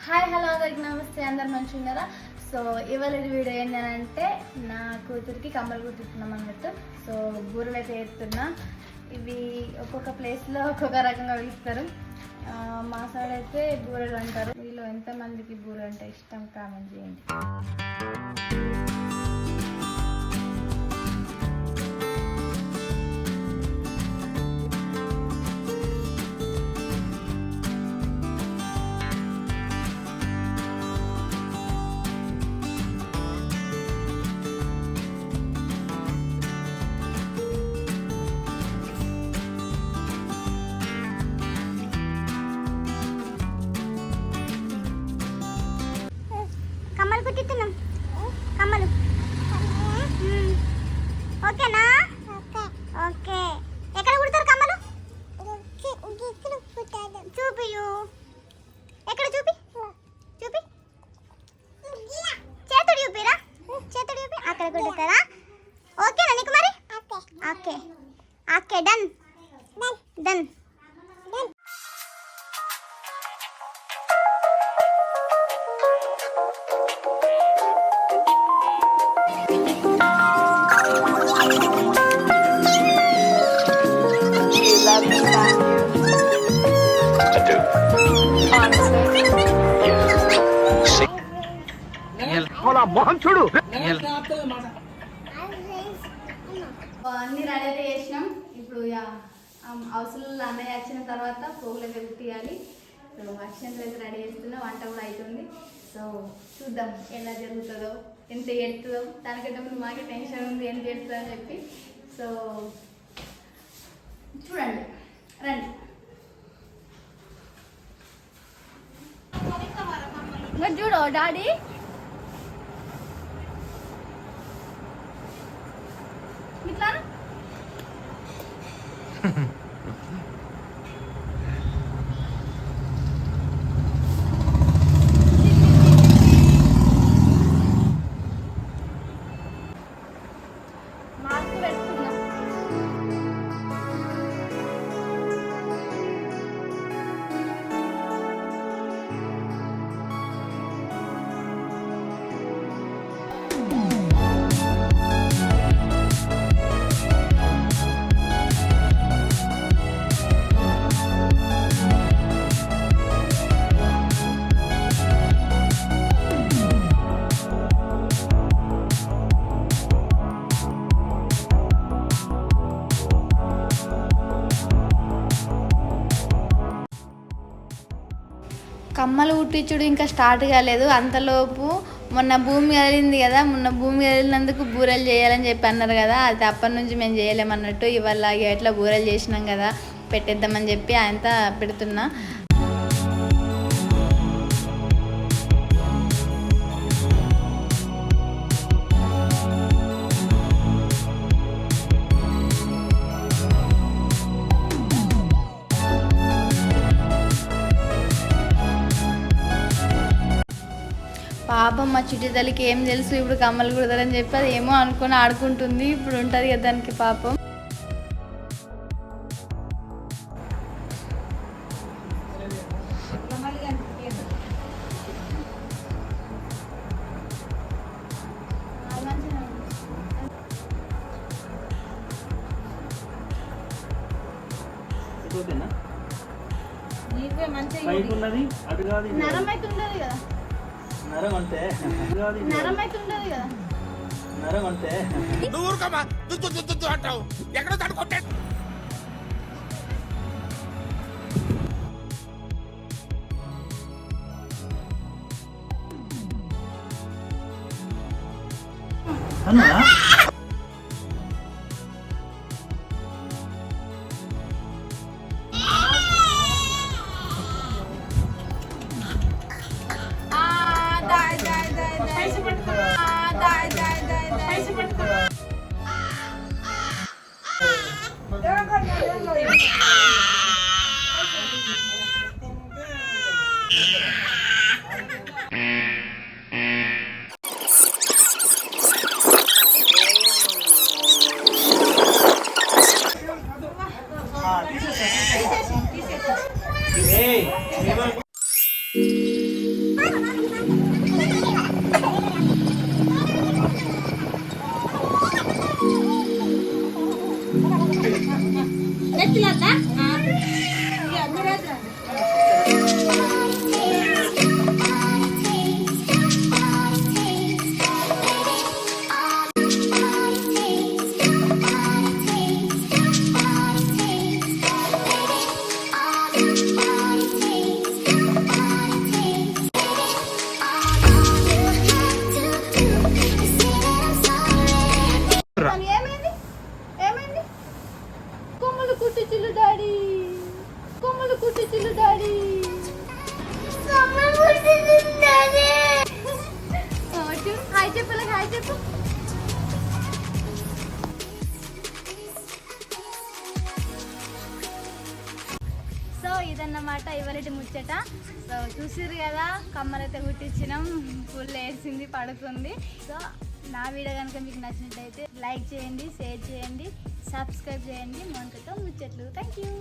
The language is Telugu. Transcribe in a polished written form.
హాయ్ హలో అందరికి నమస్తే, అందరు మంచిగా ఉన్నారా? సో ఇవాళ వీడియో ఏంటంటే నా కూతురికి కమ్మలు కుట్టిస్తున్నాం అన్నట్టు. సో బూరెలు అయితే వేస్తున్నా. ఇవి ఒక్కొక్క ప్లేస్లో ఒక్కొక్క రకంగా పిలుస్తారు. మా సైడ్ అయితే బూరెలు అంటారు. వీళ్ళు ఎంతమందికి బూరెలు అంటే ఇష్టం కామెంట్ చేయండి. కమ్మలు ఓకేనా? ఓకే. ఎక్కడ కుడతారు కమ్మలు? చూపియు. ఎక్కడ చూపి చూపి చేతుడు చూపిరా. చేతుడు చూపి అక్కడ కుడతారా? ఓకేనా నీకు మరి? Okay okay done done. చూడు అన్ని రెడీ అయితే చేసినాం. ఇప్పుడు అవసరం అన్నయ్య వచ్చిన తర్వాత పోగులు అయితే కుట్టియాలి. సో అక్షంతలు అయితే రెడీ చేస్తున్నా, వంట కూడా అవుతుంది. సో చూద్దాం ఎలా జరుగుతుందో, ఎంత ఎడుతుందో. దానికంటే ముందు మాకే టెన్షన్ ఉంది ఎంత ఎడుతుందో అని చెప్పి. సో చూడండి, రండి. చూడు డాడీ ఇట్లా మార్కు పెట్టుకున్నా. కమ్మలు కుట్టించుడు ఇంకా స్టార్ట్ కాలేదు. అంతలోపు మొన్న భూమి కదిలింది కదా, మొన్న భూమి కదిలినందుకు బూరెలు చేయాలని చెప్పి అన్నారు కదా, అది అప్పటి నుంచి మేము చేయలేమన్నట్టు. ఇవాళ ఎట్లా బూరెలు చేసినాం కదా పెట్టేద్దామని చెప్పి ఆయనతో పెడుతున్నా. పాపం మా చిట్టి తల్లికి ఏం తెలుసు ఇప్పుడు కమ్మలు కుడతారని చెప్పి అది ఏమో అనుకుని ఆడుకుంటుంది. ఇప్పుడు ఉంటుంది కదా దానికి పాపం. నరం అయితే ఉండదు కదా, నరం అంటే నరం అయితే ఉండదు కదా. నరం అంటే అంటావు ఎక్కడో తడుకుంటే ముచ్చట. సో చూసిర్రు కదా, కమ్మలు అయితే కుట్టించినాం, ఫుల్ వేసింది, పడుతుంది. సో నా వీడియో కనుక మీకు నచ్చినట్టయితే లైక్ చేయండి, షేర్ చేయండి, సబ్స్క్రైబ్ చేయండి. మోనికతో ముచ్చట్లు. Thank you.